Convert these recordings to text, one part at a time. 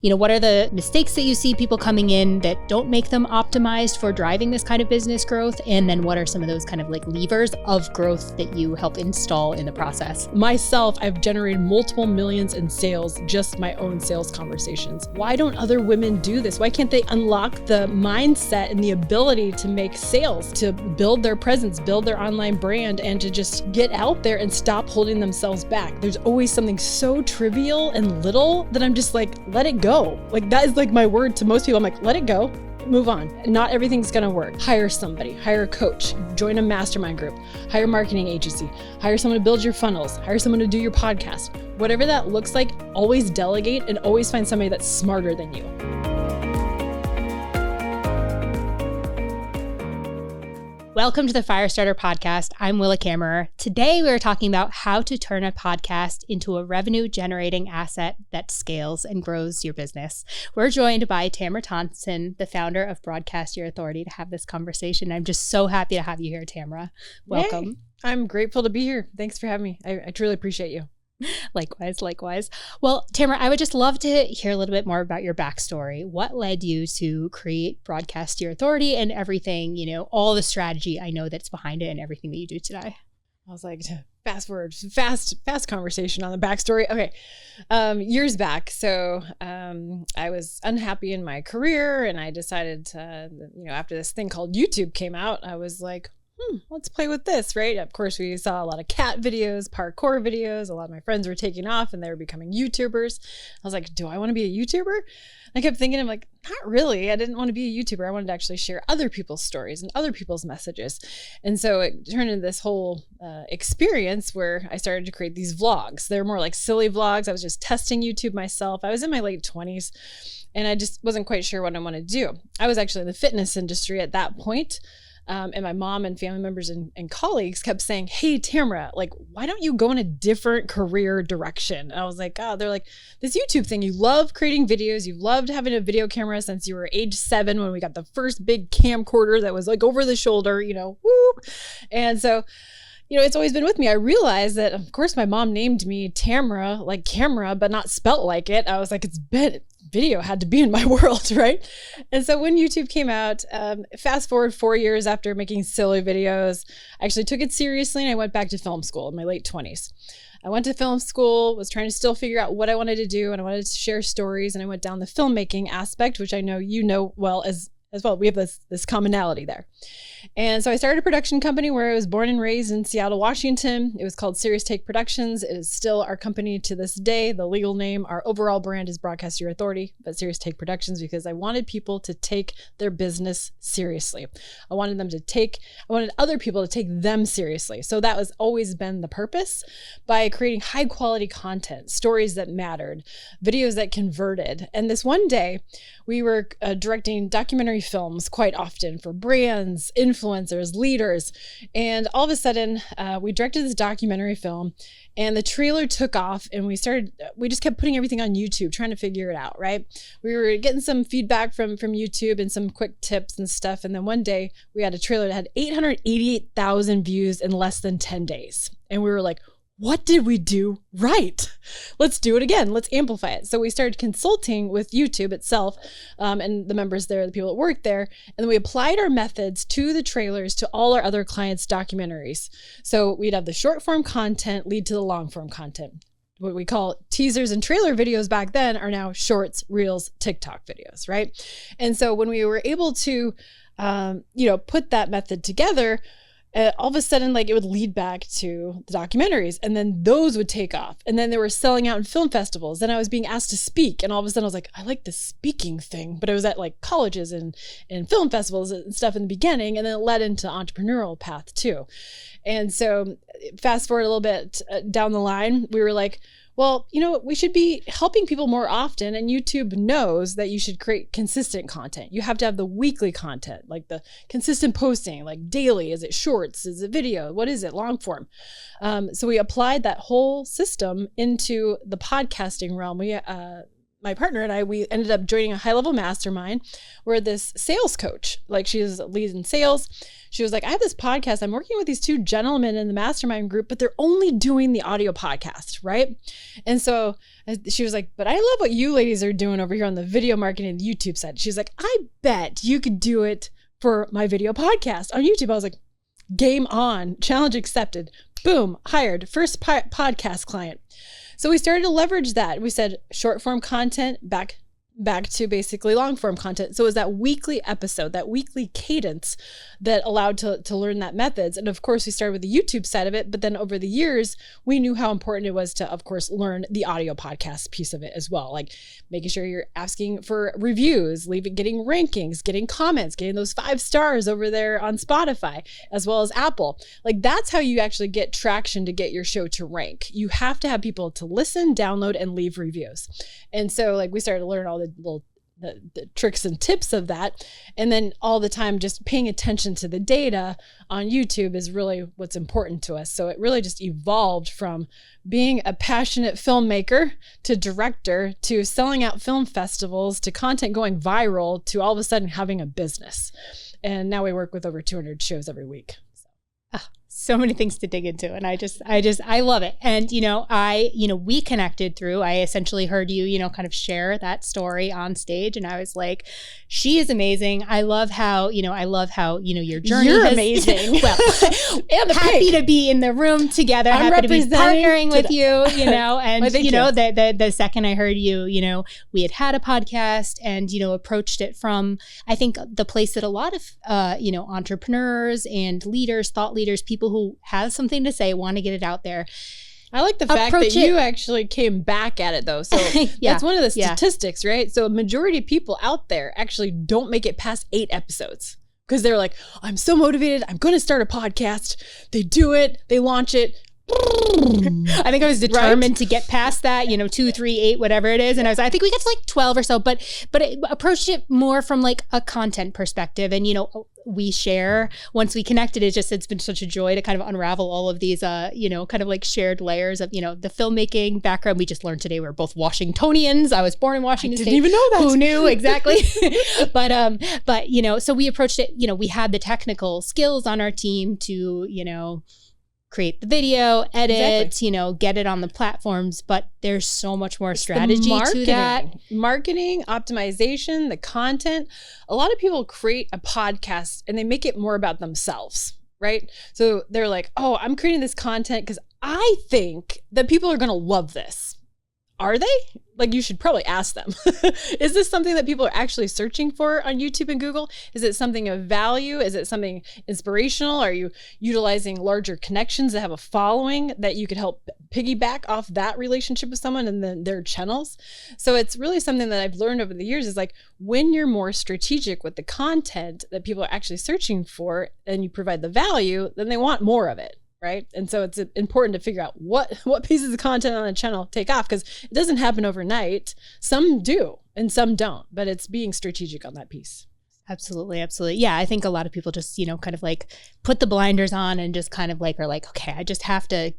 What are the mistakes that you see people coming in that don't make them optimized for driving this kind of business growth? And then what are some of those kind of like levers of growth that you help install in the process? Myself, I've generated multiple millions in sales, just my own sales conversations. Why don't other women do this? Why can't they unlock the mindset and the ability to make sales, to build their presence, build their online brand, and to just get out there and stop holding themselves back? There's always something so trivial and little that I'm just like, let it go. Like that is like my word to most people. I'm like, let it go, move on. Not everything's gonna work. Hire somebody, hire a coach, join a mastermind group, hire a marketing agency, hire someone to build your funnels, hire someone to do your podcast. Whatever that looks like, always delegate and always find somebody that's smarter than you. Welcome to the Firestarter Podcast. I'm Willa Kammerer. Today we are talking about how to turn a podcast into a revenue-generating asset that scales and grows your business. We're joined by Tamara Thompson, the founder of Broadcast Your Authority, to have this conversation. I'm just so happy to have you here, Tamara. Welcome. Yay. I'm grateful to be here. Thanks for having me. I truly appreciate you. Likewise. Well, Tamara, I would just love to hear a little bit more about your backstory. What led you to create Broadcast Your Authority and everything, all the strategy I know that's behind it and everything that you do today? I was like, fast forward, fast conversation on the backstory. Okay. Years back. So, I was unhappy in my career and I decided to, after this thing called YouTube came out, I was like, let's play with this, right? Of course, we saw a lot of cat videos, parkour videos. A lot of my friends were taking off and they were becoming YouTubers. I was like, do I want to be a YouTuber? I kept thinking, I'm like, not really. I didn't want to be a YouTuber. I wanted to actually share other people's stories and other people's messages. And so it turned into this whole experience where I started to create these vlogs. They're more like silly vlogs. I was just testing YouTube myself. I was in my late 20s and I just wasn't quite sure what I wanted to do. I was actually in the fitness industry at that point. And my mom and family members and colleagues kept saying, hey, Tamara, like, why don't you go in a different career direction? And I was like, oh, they're like, this YouTube thing, you love creating videos. You've loved having a video camera since you were age 7 when we got the first big camcorder that was like over the shoulder, whoop. And so, it's always been with me. I realized that, of course, my mom named me Tamara, like camera, but not spelt like it. I was like, video had to be in my world, right? And so when YouTube came out, fast forward 4 years after making silly videos, I actually took it seriously and I went back to film school in my late 20s. I went to film school, was trying to still figure out what I wanted to do, and I wanted to share stories, and I went down the filmmaking aspect, which I know you know well as well. We have this commonality there. And so I started a production company where I was born and raised in Seattle, Washington. It was called Serious Take Productions. It is still our company to this day. The legal name, our overall brand is Broadcast Your Authority, but Serious Take Productions because I wanted people to take their business seriously. I wanted other people to take them seriously. So that was always been the purpose by creating high quality content, stories that mattered, videos that converted. And this one day we were directing documentary films quite often for brands, influencers, leaders. And all of a sudden, we directed this documentary film and the trailer took off and we just kept putting everything on YouTube, trying to figure it out, right? We were getting some feedback from YouTube and some quick tips and stuff. And then one day we had a trailer that had 888,000 views in less than 10 days. And we were like, what did we do right? Let's do it again. Let's amplify it. So we started consulting with YouTube itself and the members there, the people that worked there. And then we applied our methods to the trailers to all our other clients' documentaries. So we'd have the short form content lead to the long form content. What we call teasers and trailer videos back then are now shorts, reels, TikTok videos, right? And so when we were able to, put that method together, all of a sudden, it would lead back to the documentaries and then those would take off. And then they were selling out in film festivals. Then I was being asked to speak. And all of a sudden I was like, I like the speaking thing, but it was at colleges and film festivals and stuff in the beginning. And then it led into entrepreneurial path too. And so fast forward a little bit down the line, we were like, well, we should be helping people more often. And YouTube knows that you should create consistent content. You have to have the weekly content, like the consistent posting, like daily. Is it shorts? Is it video? What is it? Long form. So we applied that whole system into the podcasting realm. my partner and I, we ended up joining a high-level mastermind where this sales coach, like she's lead in sales. She was like, I have this podcast. I'm working with these two gentlemen in the mastermind group, but they're only doing the audio podcast, right? And so she was like, but I love what you ladies are doing over here on the video marketing and YouTube side. She's like, I bet you could do it for my video podcast on YouTube. I was like, game on, challenge accepted. Boom, hired, first podcast client. So we started to leverage that. We said short form content back to basically long form content. So it was that weekly episode, that weekly cadence that allowed to learn that methods. And of course, we started with the YouTube side of it, but then over the years, we knew how important it was to, of course, learn the audio podcast piece of it as well. Like making sure you're asking for reviews, getting rankings, getting comments, getting those 5 stars over there on Spotify, as well as Apple. Like that's how you actually get traction to get your show to rank. You have to have people to listen, download, and leave reviews. And so like we started to learn all the tricks and tips of that. And then all the time, just paying attention to the data on YouTube is really what's important to us. So it really just evolved from being a passionate filmmaker to director to selling out film festivals to content going viral to all of a sudden having a business. And now we work with over 200 shows every week. So many things to dig into. And I love it. And, we connected through, I essentially heard you, kind of share that story on stage. And I was like, she is amazing. I love how, your journey. You're amazing. Well, and happy to be in the room together. I'm happy to be partnering with you, and, well, the second I heard you, we had a podcast and, approached it from, I think the place that a lot of, entrepreneurs and leaders, thought leaders, people who have something to say, want to get it out there. I like the fact that you actually came back at it though. So that's one of the statistics, right? So a majority of people out there actually don't make it past 8 episodes because they're like, I'm so motivated. I'm going to start a podcast. They do it. They launch it. I think I was determined to get past that, 2, 3, 8, whatever it is. And I think we got to like 12 or so, but it approached it more from like a content perspective. And, we share, once we connected, it's been such a joy to kind of unravel all of these, kind of like shared layers of, the filmmaking background. We just learned today we're both Washingtonians. I was born in Washington State. Didn't even know that. Who knew? Exactly. but, so we approached it, we had the technical skills on our team to, create the video, edit, get it on the platforms, but there's so much more strategy to that. Marketing, optimization, the content. A lot of people create a podcast and they make it more about themselves, right? So they're like, oh, I'm creating this content because I think that people are going to love this. Are they? Like, you should probably ask them. Is this something that people are actually searching for on YouTube and Google? Is it something of value? Is it something inspirational? Are you utilizing larger connections that have a following that you could help piggyback off that relationship with someone and then their channels? So it's really something that I've learned over the years is like, when you're more strategic with the content that people are actually searching for and you provide the value, then they want more of it. Right. And so it's important to figure out what pieces of content on the channel take off, because it doesn't happen overnight. Some do and some don't, but it's being strategic on that piece. Absolutely. Absolutely. Yeah. I think a lot of people just, kind of like put the blinders on and just kind of like are like, okay, I just have to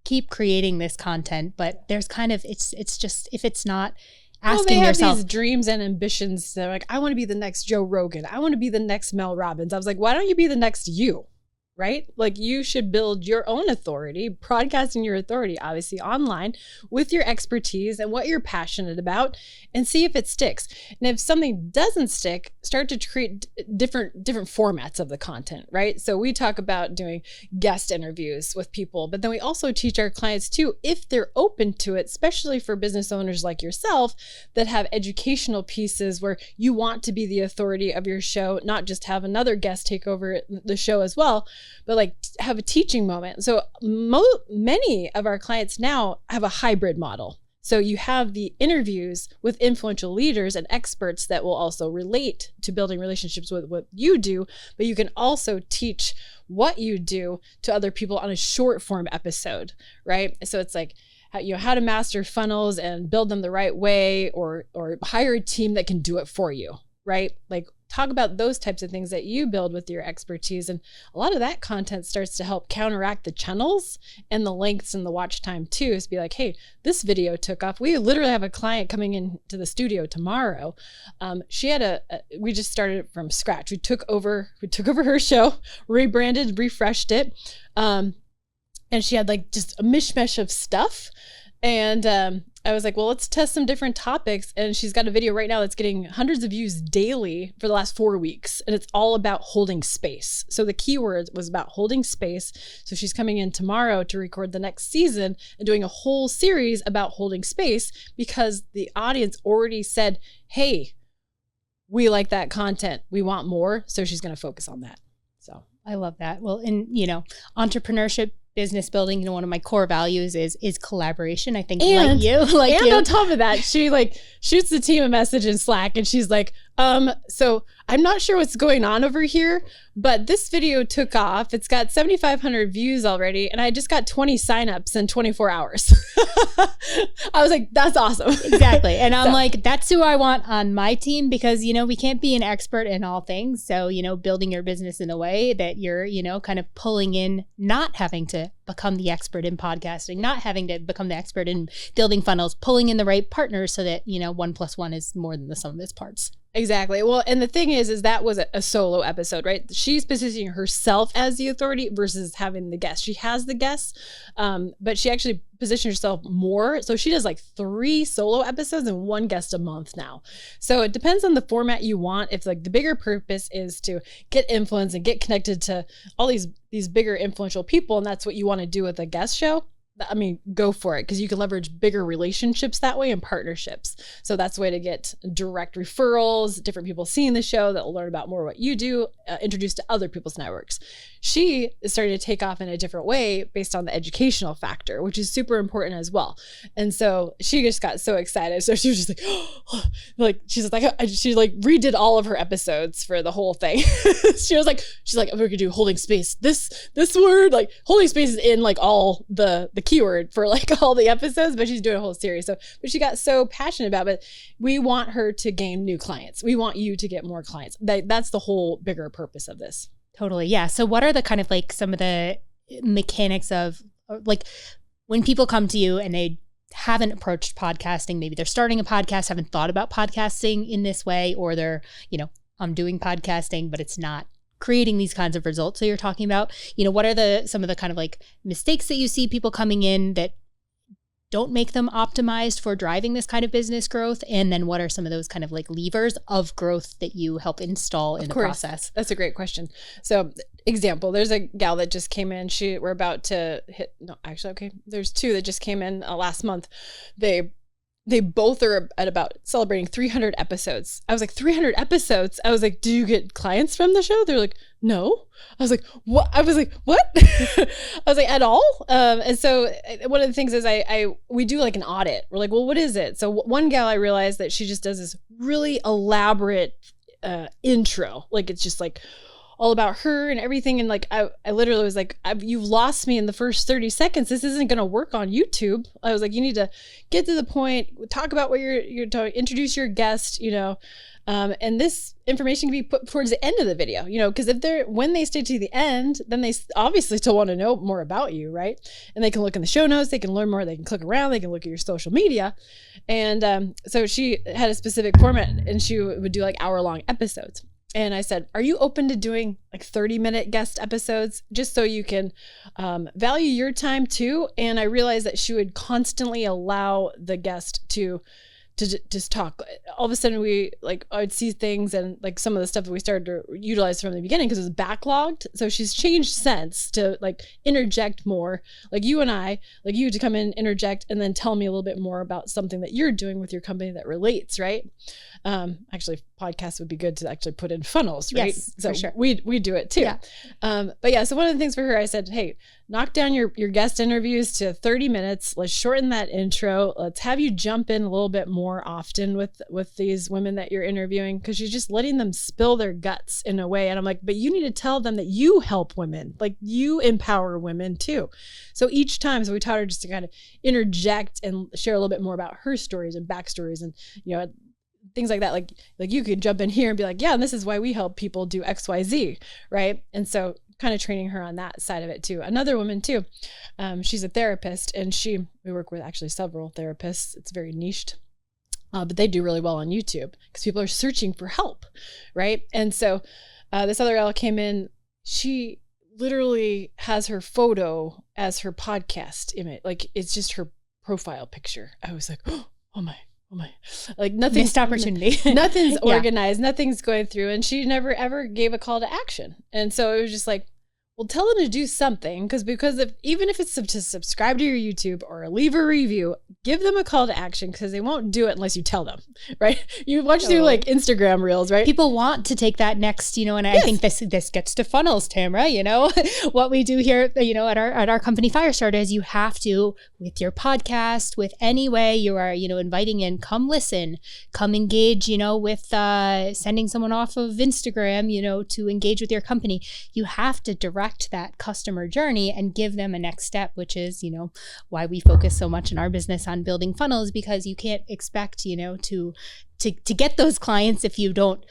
keep creating this content. But there's kind of, it's just, if it's not asking they have yourself these dreams and ambitions. They're like, I want to be the next Joe Rogan. I want to be the next Mel Robbins. I was like, why don't you be the next you? Right? Like, you should build your own authority, broadcasting your authority, obviously online, with your expertise and what you're passionate about, and see if it sticks. And if something doesn't stick, start to create different formats of the content, right? So we talk about doing guest interviews with people, but then we also teach our clients too, if they're open to it, especially for business owners like yourself that have educational pieces where you want to be the authority of your show, not just have another guest take over the show as well, but like have a teaching moment. So many of our clients now have a hybrid model. So you have the interviews with influential leaders and experts that will also relate to building relationships with what you do, but you can also teach what you do to other people on a short form episode, right? So it's like, how to master funnels and build them the right way, or hire a team that can do it for you. right? Like talk about those types of things that you build with your expertise. And a lot of that content starts to help counteract the channels and the lengths and the watch time too, is be like, hey, this video took off. We literally have a client coming into the studio tomorrow. She had we just started from scratch. We took over her show, rebranded, refreshed it. And she had like just a mishmash of stuff. And I was like, well, let's test some different topics. And she's got a video right now that's getting hundreds of views daily for the last 4 weeks. And it's all about holding space. So the keyword was about holding space. So she's coming in tomorrow to record the next season and doing a whole series about holding space, because the audience already said, hey, we like that content. We want more. So she's going to focus on that. So I love that. Well, in, entrepreneurship, business building, one of my core values is collaboration. I think and on top of that, she like shoots the team a message in Slack and she's like, so I'm not sure what's going on over here, but this video took off. It's got 7,500 views already. And I just got 20 signups in 24 hours. I was like, that's awesome. Exactly. And I'm like, that's who I want on my team, because, we can't be an expert in all things. So, building your business in a way that you're, kind of pulling in, not having to become the expert in podcasting, not having to become the expert in building funnels, pulling in the right partners so that, 1 + 1 is more than the sum of its parts. Exactly. Well, and the thing is that was a solo episode, right? She's positioning herself as the authority versus having the guest. She has the guests, but she actually positioned herself more. So she does like 3 solo episodes and 1 guest a month now. So it depends on the format you want. If like the bigger purpose is to get influence and get connected to all these bigger influential people, and that's what you want to do with a guest show, I mean, go for it, because you can leverage bigger relationships that way and partnerships. So that's a way to get direct referrals, different people seeing the show that will learn about more what you do, introduced to other people's networks. She is starting to take off in a different way based on the educational factor, which is super important as well. And so she just got so excited. So she was just like, she redid all of her episodes for the whole thing. she's like, we're gonna do holding space. This word, like holding space is in like all the keyword for like all the episodes, but she's doing a whole series. So, but she got so passionate about it. We want her to gain new clients. We want you to get more clients. That's the whole bigger purpose of this. Totally. Yeah. So what are the kind of like some of the mechanics of like when people come to you and they haven't approached podcasting, maybe they're starting a podcast, haven't thought about podcasting in this way, or they're, I'm doing podcasting, but it's not creating these kinds of results that you're talking about. What are some of the kind of like mistakes that you see people coming in that don't make them optimized for driving this kind of business growth? And then what are some of those kind of like levers of growth that you help install in the process? That's a great question. So example, there's a gal that just came in. We're about to hit, there's 2 that just came in last month. They both are at about celebrating 300 episodes. I was like, 300 episodes? I was like, do you get clients from the show? They're like, no. I was like, what? I was like, what? I was like, at all? And so one of the things is we do like an audit. We're like, well, what is it? So one gal, I realized that she just does this really elaborate intro. Like, it's just like all about her and everything. And like, I literally was like, you've lost me in the first 30 seconds. This isn't going to work on YouTube. I was like, you need to get to the point, talk about what you're talking, introduce your guest, and this information can be put towards the end of the video, because when they stay to the end, then they obviously still want to know more about you, right? And they can look in the show notes, they can learn more, they can click around, they can look at your social media. And so she had a specific format, and she would do like hour-long episodes. And I said, are you open to doing like 30-minute guest episodes just so you can value your time too? And I realized that she would constantly allow the guest to just talk. All of a sudden I would see things, and like some of the stuff that we started to utilize from the beginning because it was backlogged. So she's changed sense to like interject more, like you and I, like you to come in, interject, and then tell me a little bit more about something that you're doing with your company that relates, right? Actually, podcasts would be good to actually put in funnels, right? Yes, so for sure. We do it too. Yeah. But yeah, so one of the things for her, I said, hey, knock down your guest interviews to 30 minutes. Let's shorten that intro. Let's have you jump in a little bit more often with these women that you're interviewing, because you're just letting them spill their guts in a way. And I'm like, but you need to tell them that you help women, like you empower women too. So each time, so we taught her just to kind of interject and share a little bit more about her stories and backstories and, things like that. Like you could jump in here and be like, yeah, and this is why we help people do XYZ. Right. And so kind of training her on that side of it too. Another woman too. She's a therapist, and we work with actually several therapists. It's very niched. But they do really well on YouTube because people are searching for help, right? And so this other gal came in. She literally has her photo as her podcast image. Like, it's just her profile picture. I was like, oh my. Like, nothing. Missed opportunity. Nothing's organized. Nothing's going through. And she never, ever gave a call to action. And so it was just like, well, tell them to do something, because even if it's to subscribe to your YouTube or leave a review, give them a call to action, because they won't do it unless you tell them, right? You watch through like Instagram reels, right? People want to take that next, and I think this gets to funnels, Tamara. What we do here, at our company Firestarter is you have to, with your podcast, with any way you are, inviting in, come listen, come engage, with sending someone off of Instagram, to engage with your company. You have to direct that customer journey and give them a next step, which is, why we focus so much in our business on building funnels, because you can't expect, to get those clients if you don't,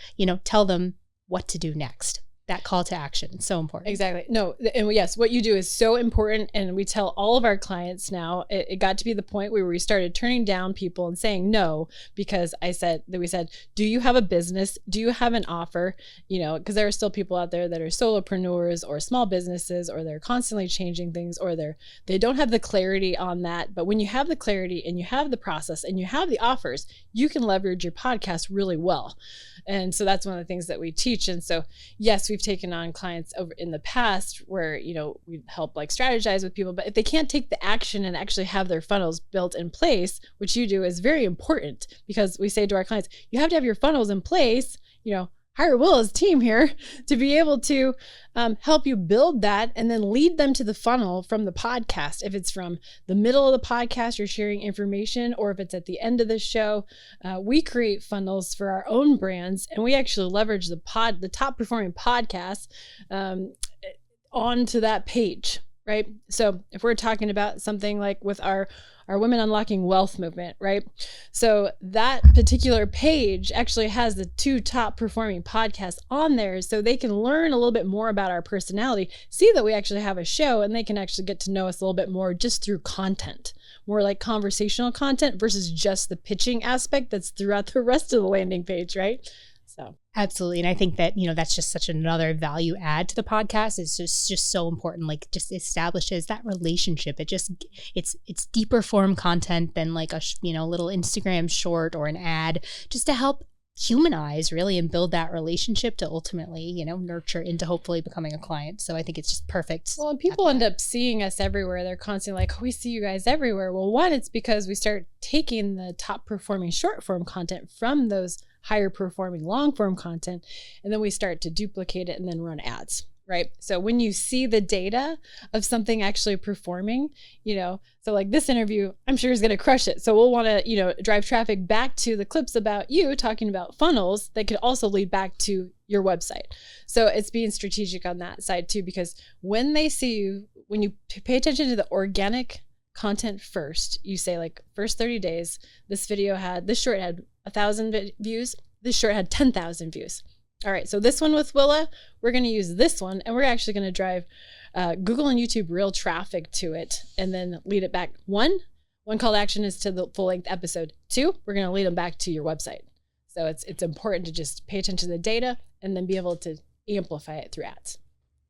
tell them what to do next. That call to action, so important. Exactly. No, and yes, what you do is so important. And we tell all of our clients now, it got to be the point where we started turning down people and saying no, because we said, do you have a business? Do you have an offer? Because there are still people out there that are solopreneurs or small businesses, or they're constantly changing things, or they don't have the clarity on that. But when you have the clarity and you have the process and you have the offers, you can leverage your podcast really well. And so that's one of the things that we teach. And so, yes, we've taken on clients over in the past where, we help like strategize with people, but if they can't take the action and actually have their funnels built in place, which you do, is very important, because we say to our clients, you have to have your funnels in place, hire Willa's team here to be able to help you build that and then lead them to the funnel from the podcast. If it's from the middle of the podcast, you're sharing information, or if it's at the end of the show, we create funnels for our own brands, and we actually leverage the top performing podcasts onto that page, right? So if we're talking about something like with our Women Unlocking Wealth movement, right? So that particular page actually has the 2 top performing podcasts on there, so they can learn a little bit more about our personality, see that we actually have a show, and they can actually get to know us a little bit more just through content, more like conversational content versus just the pitching aspect that's throughout the rest of the landing page, right? So absolutely. And I think that, that's just such another value add to the podcast. It's just so important. Like, just establishes that relationship. It's deeper form content than like a, little Instagram short or an ad, just to help humanize really and build that relationship to ultimately, nurture into hopefully becoming a client. So I think it's just perfect. Well, and people end up seeing us everywhere. They're constantly like, oh, we see you guys everywhere. Well, one, it's because we start taking the top performing short form content from those higher performing long form content, and then we start to duplicate it and then run ads, right? So when you see the data of something actually performing, so like this interview, I'm sure is going to crush it. So we'll want to, drive traffic back to the clips about you talking about funnels that could also lead back to your website. So it's being strategic on that side too, because when they see you, when you pay attention to the organic content first, you say like, first 30 days, this short had 1,000 views. This short had 10,000 views. All right, so this one with Willa, we're going to use this one, and we're actually going to drive Google and YouTube real traffic to it, and then lead it back. One call to action is to the full length episode. 2, we're going to lead them back to your website. So it's important to just pay attention to the data and then be able to amplify it through ads.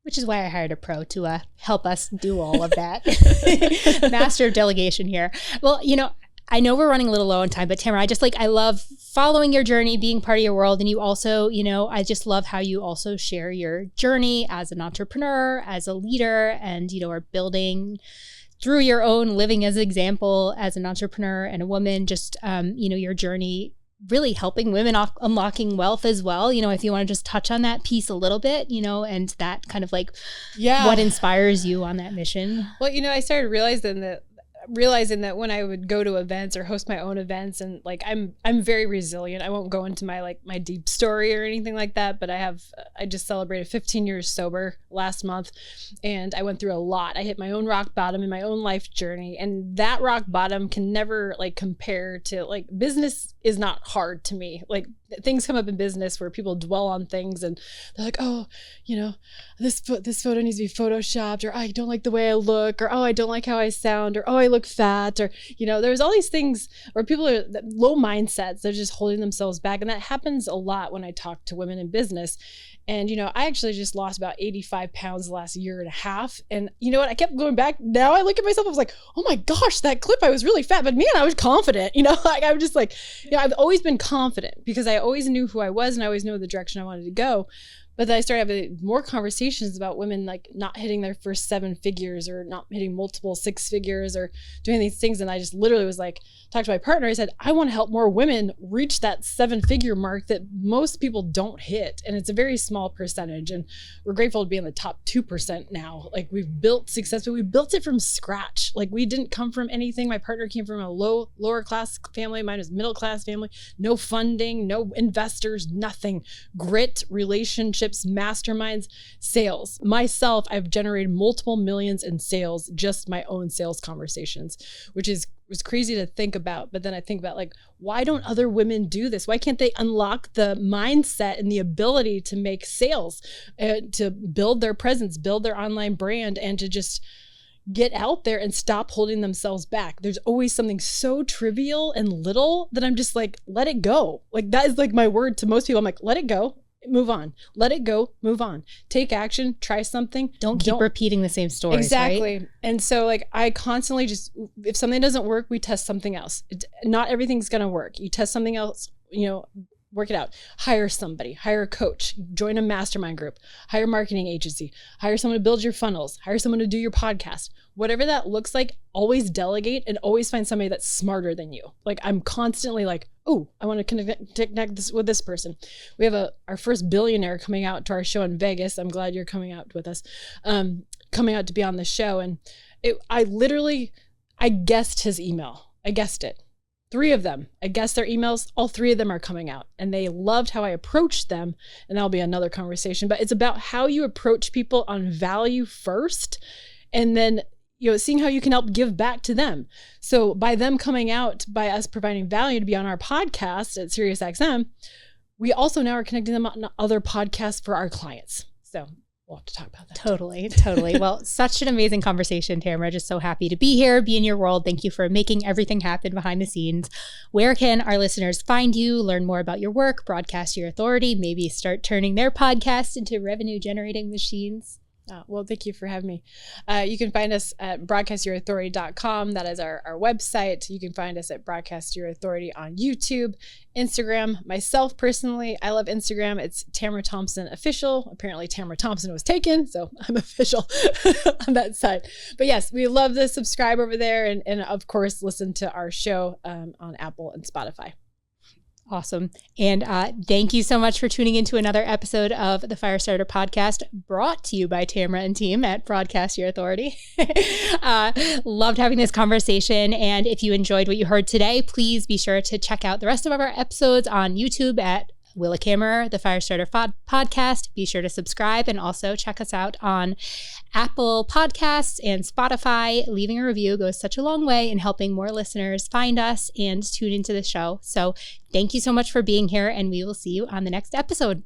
Which is why I hired a pro to help us do all of that. Master of delegation here. Well, I know we're running a little low on time, but Tamara, I love following your journey, being part of your world. And you also, I just love how you also share your journey as an entrepreneur, as a leader, and, are building through your own living as an example as an entrepreneur and a woman, just, your journey really helping women unlocking wealth as well. If you want to just touch on that piece a little bit, and that kind of like what inspires you on that mission. Well, I started realizing that realizing that when I would go to events or host my own events, and like I'm very resilient. I won't go into my deep story or anything like that, but I just celebrated 15 years sober last month, and I went through a lot. I hit my own rock bottom in my own life journey, and that rock bottom can never like compare to like business is not hard to me. Like things come up in business where people dwell on things and they're like, oh, you know, this photo needs to be photoshopped, or I don't like the way I look, or oh, I don't like how I sound, or oh, I look fat, or you know, there's all these things where people are low mindsets. They're just holding themselves back, and that happens a lot when I talk to women in business. And you know, I actually just lost about 85 pounds the last year and a half, and you know what? I kept going back. Now I look at myself, I was like, oh my gosh, that clip, I was really fat, but man, I was confident. You know, like I'm just like, you know, I've always been confident because I always knew who I was and I always knew the direction I wanted to go. But then I started having more conversations about women like not hitting their first 7 figures or not hitting multiple 6 figures or doing these things. And I just literally was like, talked to my partner. I said, I want to help more women reach that 7-figure mark that most people don't hit. And it's a very small percentage. And we're grateful to be in the top 2% now. Like we've built success, but we built it from scratch. Like we didn't come from anything. My partner came from a lower class family. Mine was middle class family. No funding, no investors, nothing. Grit, relationships, masterminds, sales. Myself, I've generated multiple millions in sales, just my own sales conversations, which was crazy to think about. But then I think about like, why don't other women do this? Why can't they unlock the mindset and the ability to make sales, to build their presence, build their online brand, and to just get out there and stop holding themselves back? There's always something so trivial and little that I'm just like, let it go. Like that is like my word to most people. I'm like, let it go. Move on. Let it go. Move on. Take action. Try something. Don't keep repeating the same stories. Exactly. Right? And so like I constantly just, if something doesn't work, we test something else. Not everything's going to work. You test something else, you know, work it out. Hire somebody, hire a coach, join a mastermind group, hire a marketing agency, hire someone to build your funnels, hire someone to do your podcast. Whatever that looks like, always delegate and always find somebody that's smarter than you. Like I'm constantly like, oh, I want to connect this with this person. We have our first billionaire coming out to our show in Vegas. I'm glad you're coming out with us, coming out to be on the show. And I guessed his email. I guessed it. 3 of them. I guessed their emails. All 3 of them are coming out, and they loved how I approached them. And that'll be another conversation, but it's about how you approach people on value first. And then, you know, seeing how you can help give back to them. So by them coming out, by us providing value to be on our podcast at SiriusXM, we also now are connecting them on other podcasts for our clients. So we'll have to talk about that. Totally. Well, such an amazing conversation, Tamara. Just so happy to be here, be in your world. Thank you for making everything happen behind the scenes. Where can our listeners find you, learn more about your work, broadcast your authority, maybe start turning their podcast into revenue generating machines? Well, thank you for having me. You can find us at broadcastyourauthority.com. That is our website. You can find us at Broadcast Your Authority on YouTube, Instagram. Myself personally, I love Instagram. It's Tamara Thompson Official. Apparently Tamara Thompson was taken, so I'm official on that side. But yes, we love to subscribe over there and of course, listen to our show on Apple and Spotify. Awesome. And thank you so much for tuning into another episode of the Firestarter Podcast, brought to you by Tamara and team at Broadcast Your Authority. Loved having this conversation. And if you enjoyed what you heard today, please be sure to check out the rest of our episodes on YouTube at Willa Kammerer, the Firestarter Podcast. Be sure to subscribe and also check us out on Apple Podcasts and Spotify. Leaving a review goes such a long way in helping more listeners find us and tune into the show. So thank you so much for being here, and we will see you on the next episode.